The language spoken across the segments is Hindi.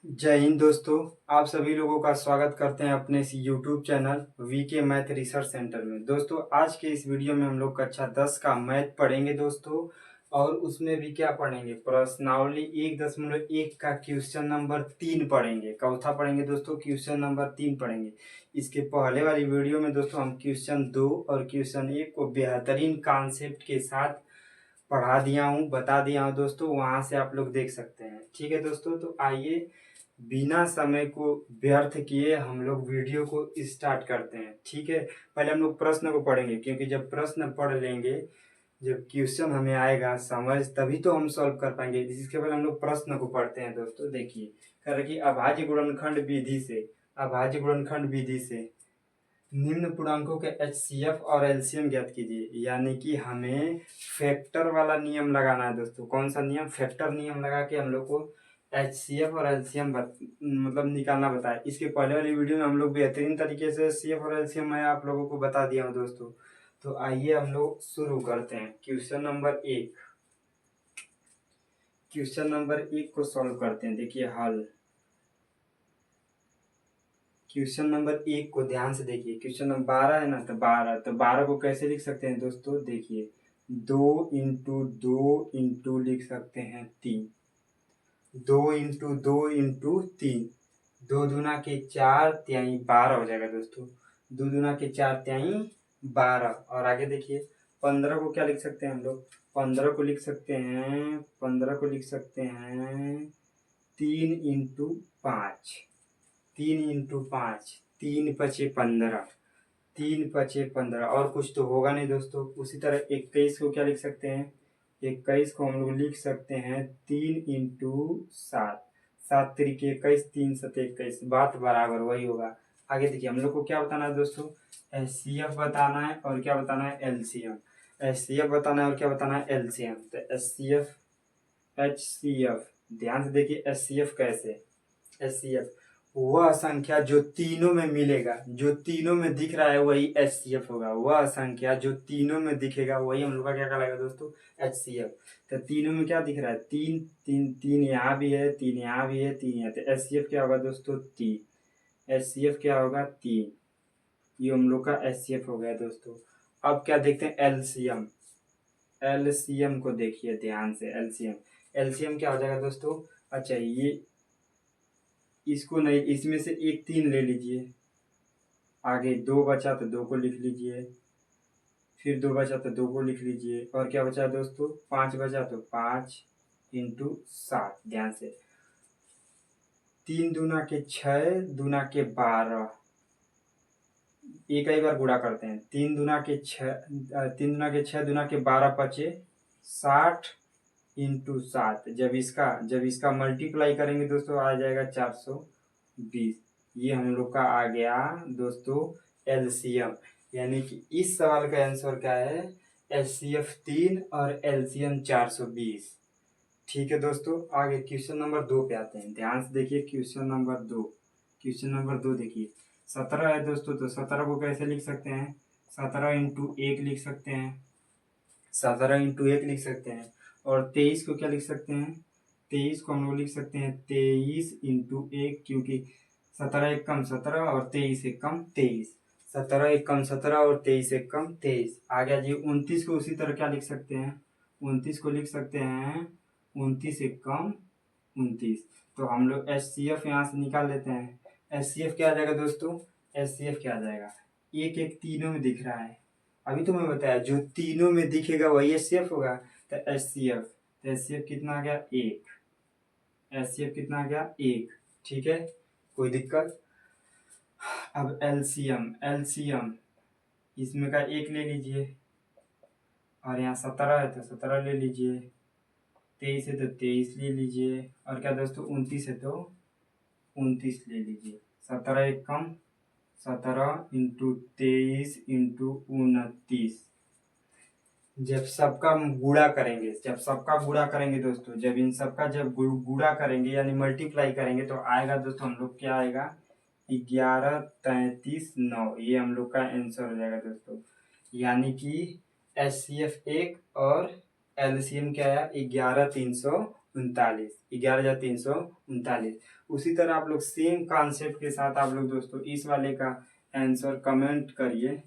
जय हिंद दोस्तों। आप सभी लोगों का स्वागत करते हैं अपने इस YouTube channel VK math research centre में। दोस्तों आज के इस वीडियो में हम लोग कक्षा 10 का मैथ पढ़ेंगे दोस्तों। और उसमें भी क्या पढ़ेंगे, प्रश्नावली 1.1 का क्वेश्चन नंबर 3 पढ़ेंगे। चौथा पढ़ेंगे दोस्तों, क्वेश्चन नंबर 3 पढ़ेंगे। इसके पहले वाली वीडियो में दोस्तों हम क्वेश्चन 2 और क्वेश्चन 1 को बेहतरीन कॉन्सेप्ट के साथ पढ़ा दिया हूँ, बता दिया हूँ दोस्तों। वहां से आप लोग देख सकते हैं। ठीक है दोस्तों, तो आइए बिना समय को व्यर्थ किए हम लोग वीडियो को स्टार्ट करते हैं। ठीक है, पहले हम लोग प्रश्न को पढ़ेंगे, क्योंकि जब प्रश्न पढ़ लेंगे, जब क्वेश्चन हमें आएगा समझ, तभी तो हम सॉल्व कर पाएंगे। इसके पहले हम लोग प्रश्न को पढ़ते हैं दोस्तों। देखिए, कह रहे कि अभाज्य गुणनखंड विधि से, अभाज्य गुणनखंड विधि से निम्न पूर्णांकों के एचसीएफ और एलसीएम ज्ञात कीजिए। यानी कि हमें फैक्टर वाला नियम लगाना है दोस्तों। कौन सा नियम? फैक्टर नियम लगा के हम लोग को एचसीएफ और एलसीएम मतलब निकालना बताया। इसके पहले वाली वीडियो में हम लोग बेहतरीन तरीके से एचसीएफ और एलसीएम मैं आप लोगों को बता दिया हूँ दोस्तों। तो आइए हम लोग शुरू करते हैं। क्वेश्चन नंबर 1, क्वेश्चन नंबर 1 को सॉल्व करते हैं। देखिए हल। क्वेश्चन नंबर 1 को ध्यान से देखिए। क्वेश्चन नंबर 12 है ना, तो 12 को कैसे लिख सकते हैं दोस्तों? देखिए 2 × 2 × लिख सकते हैं 3। 2 × 2 × 3, 2 दूना के 4 तिहाई 12 हो जाएगा दोस्तों। 2 दूना के 4 तिहाई 12। और आगे देखिए 15 को क्या लिख सकते हैं हम लोग? 15 को लिख सकते हैं, 15 को लिख सकते हैं 3 × 5। 3 × 5, 3 × 5 = 15। 3 × 5 = 15। और कुछ तो होगा नहीं दोस्तों। उसी तरह 21 को क्या लिख सकते हैं? 21 को हम लोग लिख सकते हैं 3 × 7। 7 × 21, 3 × 7 = 21। बात बराबर वही होगा। आगे देखिए, हम लोग को क्या बताना है दोस्तों? एचसीएफ बताना है और क्या बताना है? एलसीएम। एचसीएफ बताना है और क्या बताना है? एलसीएम। तो एचसीएफ, एचसीएफ ध्यान से देखिए। एचसीएफ कैसे? एचसीएफ वह संख्या जो तीनों में मिलेगा, जो तीनों में दिख रहा है वही एचसीएफ होगा। वह संख्या जो तीनों में दिखेगा वही हम लोग का क्या कहलाएगा दोस्तों? एचसीएफ। तो तीनों में क्या दिख रहा है? 3 3 3 यहाँ भी है, 3 यहाँ भी है, 3 यहाँ। तो एचसीएफ क्या होगा दोस्तों? 3। एचसीएफ क्या होगा? 3। ये हम लोग का एचसीएफ हो गया दोस्तों। अब क्या देखते हैं? एलसीएम। एलसीएम को देखिए ध्यान से। एलसीएम, एलसीएम क्या हो जाएगा दोस्तों? अच्छा, ये इसको नहीं, इसमें से एक 3 ले लीजिए, आगे 2 बचा तो 2 को लिख लीजिए, फिर 2 बचा तो 2 को लिख लीजिए, और क्या बचा दोस्तों? 5 बचा तो 5 × 7। ध्यान से 3 दूना के 6, दूना के 12। एक ही बार गुणा करते हैं। 3 दूना के 6, 3 दूना के 6, दूना के 12 बचे 60 × 7। जब इसका मल्टीप्लाई करेंगे दोस्तों आ जाएगा 420। ये हम लोग का आ गया दोस्तों एलसीएम। यानी कि इस सवाल का आंसर क्या है? एचसीएफ 3 और एलसीएम 420। ठीक है दोस्तों, आगे क्वेश्चन नंबर 2 पे आते हैं। ध्यान से देखिए क्वेश्चन नंबर 2। क्वेश्चन नंबर 2 देखिए, 17 है दोस्तों। तो 17 को कैसे लिख सकते हैं? 17 × 1 लिख सकते हैं, 17 × 1 लिख सकते हैं। और 23 को क्या लिख सकते हैं? 23 को हम लोग लिख सकते हैं 23 × 1, क्योंकि 17 × 1 = 17 और 23 × 1 = 23। 17 × 1 = 17 और 23 × 1 = 23। आ गया जी 29 को। उसी तरह क्या लिख सकते हैं? 29 को लिख सकते हैं 29 × 1 = 29। तो हम लोग एचसीएफ यहाँ से निकाल लेते हैं। एचसीएफ क्या आ जाएगा दोस्तों? एचसीएफ क्या आ जाएगा? एक एक तीनों में दिख रहा है। अभी तो मैं बताया जो तीनों में दिखेगा वही एचसीएफ होगा। तो एचसीएफ, तो एचसीएफ कितना आ गया? 1। एचसीएफ कितना आ गया? 1। ठीक है, कोई दिक्कत? अब एलसीएम, एलसीएम इसमें का 1 ले लीजिए, और यहाँ 17 है तो 17 ले लीजिए, 23 है तो 23 ले लीजिए, और क्या दोस्तों 29 है तो 29 ले लीजिए। 17 × 1 = 17 × 23 × 29। जब सबका गुणा करेंगे, जब सबका गुणा करेंगे दोस्तों, जब इन सबका जब गुणा करेंगे यानी मल्टीप्लाई करेंगे तो आएगा दोस्तों हम लोग क्या आएगा? 11 33 9। ये हम लोग का आंसर हो जाएगा दोस्तों। यानी कि एचसीएफ 1 और एलसीएम क्या आया? 11 309। 39, 11,339। उसी तरह आप लोग सेम कॉन्सेप्ट के साथ आप लोग दोस्तों इस वाले का आंसर कमेंट करिए,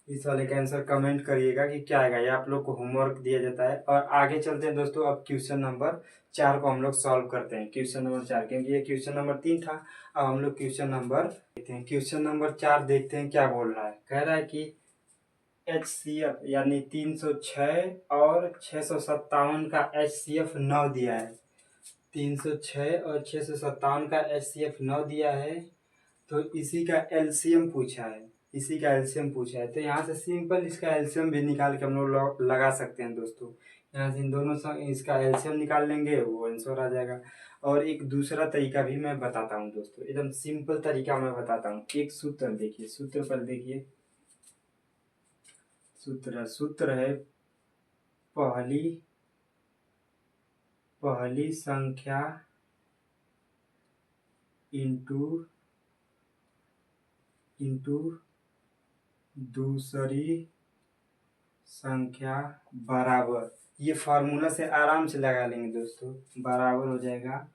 इस वाले का आंसर कमेंट करिएगा कि क्या आएगा। ये आप लोग को होमवर्क दिया जाता है। और आगे चलते हैं दोस्तों, अब क्वेश्चन नंबर 4 को हम लोग सॉल्व करते हैं। क्वेश्चन नंबर 4, क्योंकि ये क्वेश्चन नंबर 3 था, अब हम लोग क्वेश्चन नंबर देखते हैं। क्वेश्चन नंबर 4 देखते हैं क्या बोल रहा है। कह रहा है कि HCF यानी 306 और 657 का HCF 9 दिया है। 306 और 657 का HCF 9 दिया है, तो इसी का एलसीएम पूछा है, इसी का एलसीएम पूछा है। तो यहाँ से सिंपल इसका एलसीएम भी निकाल के हम लोग लगा सकते हैं दोस्तों। यहाँ से इन दोनों इसका एलसीएम निकाल लेंगे, वो आंसर आ जाएगा। और एक दूसरा तरीका भी मैं बताता हूँ दोस्तों, एकदम सिंपल तरीका मैं बताता हूँ। एक सूत्र देखिए, सूत्र पर देखिए, सूत्र है पहली संख्या इंटू दूसरी संख्या बराबर, ये फार्मूला से आराम से लगा लेंगे दोस्तों। बराबर हो जाएगा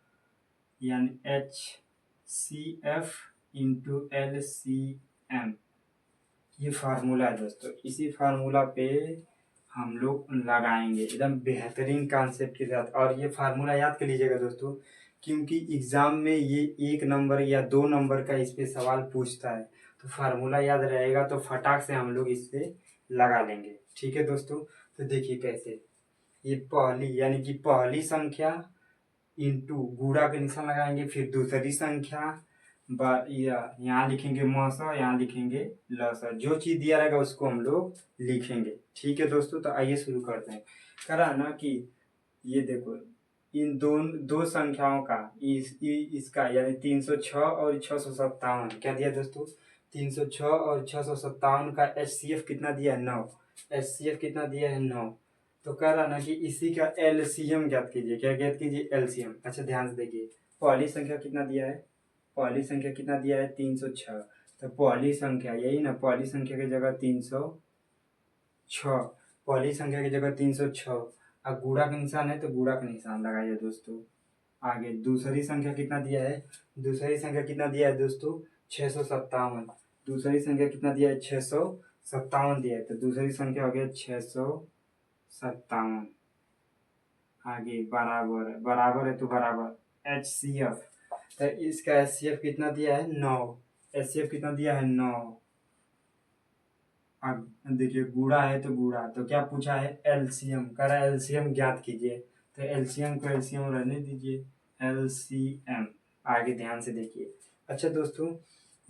यानी HCF इंटू LCM, ये फार्मूला है दोस्तों। इसी फार्मूला पे हम लोग लगाएंगे एकदम बेहतरीन कॉन्सेप्ट के साथ। और ये फार्मूला याद कर लीजिएगा दोस्तों, क्योंकि एग्जाम में ये 1 नंबर या 2 नंबर का इस पे सवाल पूछता है, तो फार्मूला याद रहेगा तो फटाक से हम लोग इस पे लगा लेंगे। ठीक है दोस्तों, तो देखिए कैसे। ये पहली यानी कि पहली संख्या इंटू गुणा के निशान लगाएंगे, फिर दूसरी संख्या यहाँ लिखेंगे मौसा, यहाँ लिखेंगे लसा, जो चीज दिया रहेगा उसको हम लोग लिखेंगे। ठीक है दोस्तों, तो आइए शुरू करते हैं। करा ना कि ये देखो, इन दो संख्याओं का इसका यानी 306 और 657 क्या दिया दोस्तों, 306 और 657 का HCF कितना दिया है, 9। HCF कितना दिया है, 9। तो कह रहा ना कि इसी का LCM ज्ञात कीजिए। क्या ज्ञात कीजिए, LCM। अच्छा ध्यान से देखिए, पहली संख्या कितना दिया है, पहली संख्या कितना दिया है, 306। तो पहली संख्या यही ना, पहली संख्या की जगह 306, पहली संख्या की जगह 306। अब गुणा का निशान है तो गुणा का निशान लगाइए दोस्तों। आगे दूसरी संख्या कितना दिया है, दूसरी संख्या कितना दिया है दोस्तों, 657। दूसरी संख्या कितना दिया है, 657 दिया है, तो दूसरी संख्या हो गया 657। आगे बराबर है, बराबर है तो बराबर HCF, तो इसका HCF कितना दिया है, 9। HCF कितना दिया है, 9। अब देखिए गुणा है तो गुणा, तो क्या पूछा है, LCM कह रहा है, LCM ज्ञात कीजिए। तो LCM को LCM रहने दीजिए, LCM। आगे ध्यान से देखिए। अच्छा दोस्तों,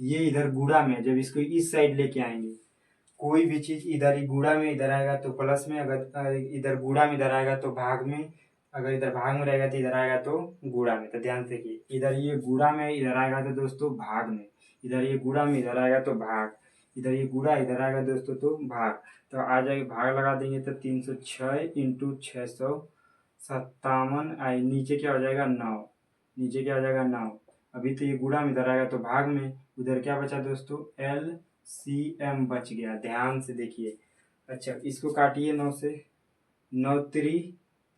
ये इधर गुणा में जब इसको इस साइड लेके आएंगे, कोई भी चीज इधर ही गुणा में इधर आएगा तो प्लस में, अगर इधर गुणा में इधर आएगा तो भाग में, अगर इधर भाग में रहेगा तो इधर आएगा तो गुणा में। तो ध्यान से देखिए, इधर ये गुणा में इधर आएगा तो दोस्तों भाग में, इधर ये गुणा में इधर आएगा तो भाग, इधर ये गुणा इधर आएगा दोस्तों तो भाग। तो आ जाएगा, भाग लगा देंगे तो 306 इंटू 657, नीचे क्या हो जाएगा, 9। नीचे क्या हो जाएगा, 9। अभी तो ये गुणा में इधर आएगा तो भाग में, उधर क्या बचा दोस्तों, LCM बच गया। ध्यान से देखिए। अच्छा इसको काटिए 9 से, 9 3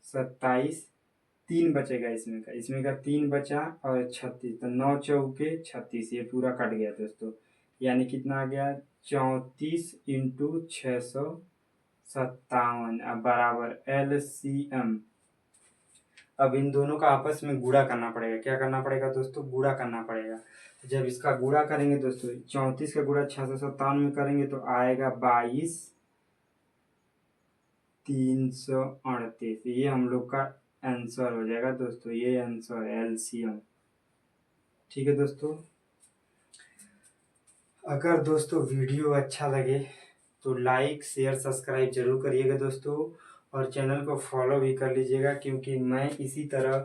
27, 3 बचेगा इसमें का 3 बचा और 36, तो 9 चौके 36, ये पूरा कट गया दोस्तों। यानी कितना आ गया, 34 इंटू 657 बराबर LCM। अब इन दोनों का आपस में गुणा करना पड़ेगा। क्या करना पड़ेगा दोस्तों, गुणा करना पड़ेगा। जब इसका गुणा करेंगे दोस्तों, 34 का गुणा 657 में करेंगे तो आएगा 22,338। ये हम लोग का आंसर हो जाएगा दोस्तों, ये आंसर है LCM। ठीक है दोस्तों, अगर दोस्तों वीडियो अच्छा लगे तो लाइक शेयर सब्सक्राइब जरूर करिएगा दोस्तों, और चैनल को फॉलो भी कर लीजिएगा, क्योंकि मैं इसी तरह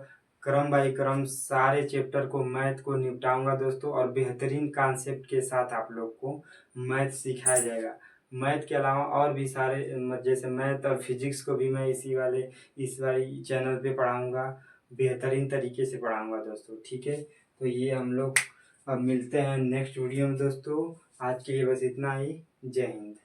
क्रम बाई क्रम सारे चैप्टर को मैथ को निपटाऊंगा दोस्तों, और बेहतरीन कॉन्सेप्ट के साथ आप लोग को मैथ सिखाया जाएगा। मैथ के अलावा और भी सारे जैसे मैथ और फिजिक्स को भी मैं इस वाली चैनल पे पढ़ाऊंगा, बेहतरीन तरीके से पढ़ाऊंगा दोस्तों। ठीक है, तो ये हम लोग अब मिलते हैं नेक्स्ट वीडियो में दोस्तों। आज के लिए बस इतना ही। जय हिंद।